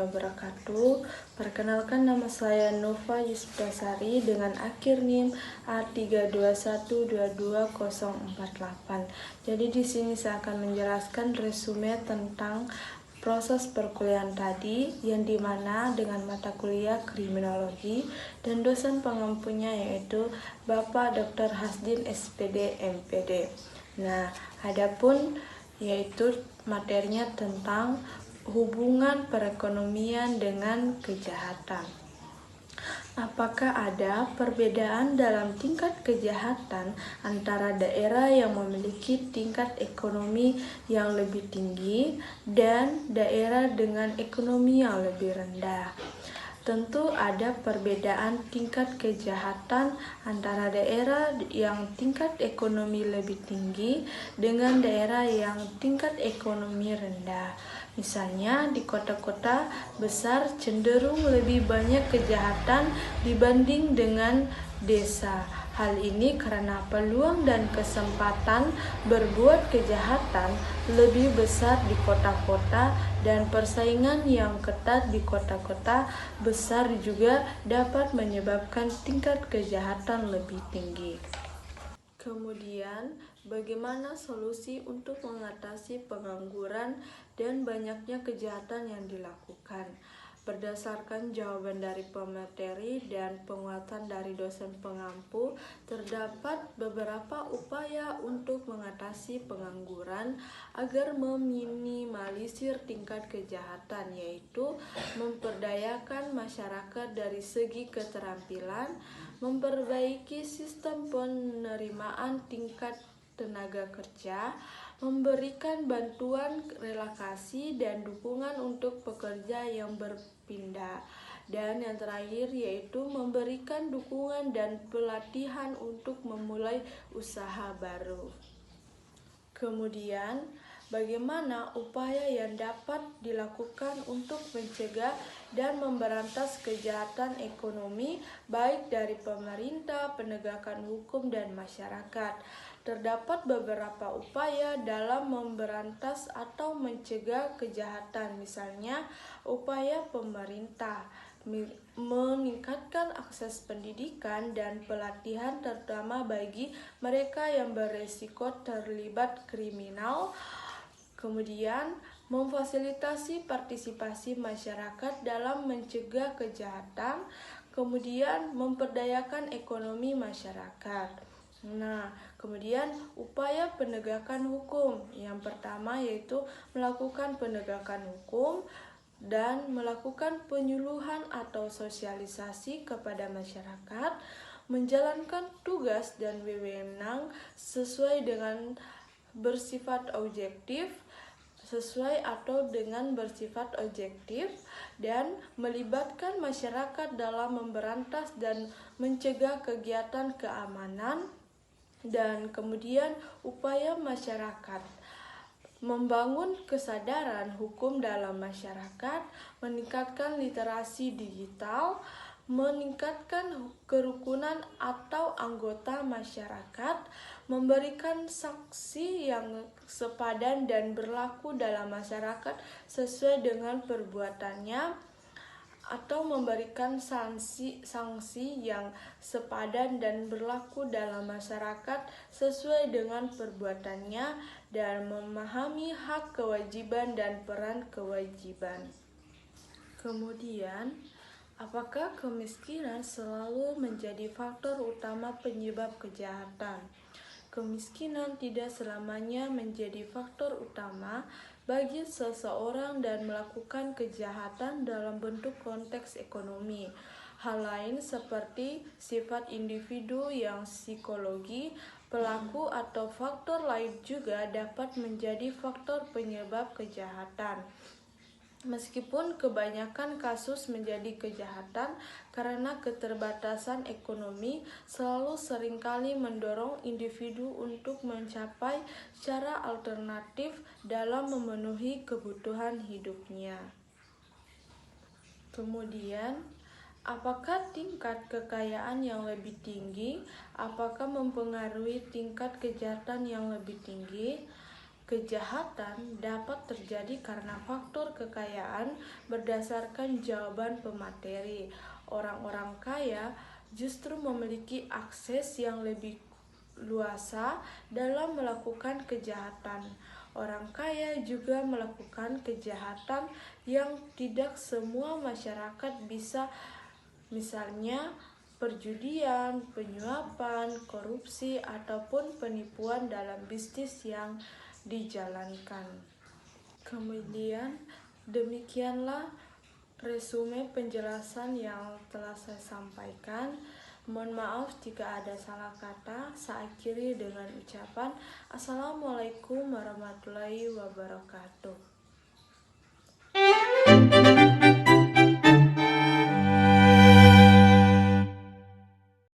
wabarakatuh. Perkenalkan, nama saya Nova Yusdasari dengan akhir NIM A321222048. Jadi di sini saya akan menjelaskan resume tentang proses perkuliahan tadi, yang dimana dengan mata kuliah kriminologi dan dosen pengampunya yaitu Bapak Dr. Hasdin SPD MPD. Nah, adapun yaitu materinya tentang hubungan perekonomian dengan kejahatan. Apakah ada perbedaan dalam tingkat kejahatan antara daerah yang memiliki tingkat ekonomi yang lebih tinggi dan daerah dengan ekonomi yang lebih rendah? Tentu ada perbedaan tingkat kejahatan antara daerah yang tingkat ekonomi lebih tinggi dengan daerah yang tingkat ekonomi rendah. Misalnya di kota-kota besar cenderung lebih banyak kejahatan dibanding dengan desa. Hal ini karena peluang dan kesempatan berbuat kejahatan lebih besar di kota-kota dan persaingan yang ketat di kota-kota besar juga dapat menyebabkan tingkat kejahatan lebih tinggi. Kemudian, bagaimana solusi untuk mengatasi pengangguran dan banyaknya kejahatan yang dilakukan? Berdasarkan jawaban dari pemateri dan penguatan dari dosen pengampu, terdapat beberapa upaya untuk mengatasi pengangguran agar meminimalisir tingkat kejahatan, yaitu memperdayakan masyarakat dari segi keterampilan, memperbaiki sistem penerimaan tingkat tenaga kerja, memberikan bantuan relokasi dan dukungan untuk pekerja yang berpindah, dan yang terakhir yaitu memberikan dukungan dan pelatihan untuk memulai usaha baru. Kemudian, bagaimana upaya yang dapat dilakukan untuk mencegah dan memberantas kejahatan ekonomi baik dari pemerintah, penegakan hukum, dan masyarakat? Terdapat beberapa upaya dalam memberantas atau mencegah kejahatan, misalnya upaya pemerintah meningkatkan akses pendidikan dan pelatihan terutama bagi mereka yang beresiko terlibat kriminal. Kemudian, memfasilitasi partisipasi masyarakat dalam mencegah kejahatan, kemudian memperdayakan ekonomi masyarakat. Nah, kemudian upaya penegakan hukum. Yang pertama yaitu melakukan penegakan hukum dan melakukan penyuluhan atau sosialisasi kepada masyarakat, menjalankan tugas dan wewenang sesuai dengan bersifat objektif, dan melibatkan masyarakat dalam memberantas dan mencegah kegiatan keamanan. Dan kemudian upaya masyarakat membangun kesadaran hukum dalam masyarakat, meningkatkan literasi digital, meningkatkan kerukunan atau anggota masyarakat, memberikan sanksi yang sepadan dan berlaku dalam masyarakat sesuai dengan perbuatannya, atau memberikan sanksi yang sepadan dan berlaku dalam masyarakat sesuai dengan perbuatannya, dan memahami hak kewajiban dan peran kewajiban. Kemudian, apakah kemiskinan selalu menjadi faktor utama penyebab kejahatan? Kemiskinan tidak selamanya menjadi faktor utama bagi seseorang dan melakukan kejahatan dalam bentuk konteks ekonomi. Hal lain seperti sifat individu yang psikologi, pelaku, atau faktor lain juga dapat menjadi faktor penyebab kejahatan. Meskipun kebanyakan kasus menjadi kejahatan karena keterbatasan ekonomi, selalu seringkali mendorong individu untuk mencapai cara alternatif dalam memenuhi kebutuhan hidupnya. Kemudian, apakah tingkat kekayaan yang lebih tinggi apakah mempengaruhi tingkat kejahatan yang lebih tinggi? Kejahatan dapat terjadi karena faktor kekayaan berdasarkan jawaban pemateri. Orang-orang kaya justru memiliki akses yang lebih luasa dalam melakukan kejahatan. Orang kaya juga melakukan kejahatan yang tidak semua masyarakat bisa, misalnya perjudian, penyuapan, korupsi, ataupun penipuan dalam bisnis yang dijalankan. Kemudian, demikianlah resume penjelasan yang telah saya sampaikan. Mohon maaf jika ada salah kata. Saya akhiri dengan ucapan Assalamualaikum warahmatullahi wabarakatuh.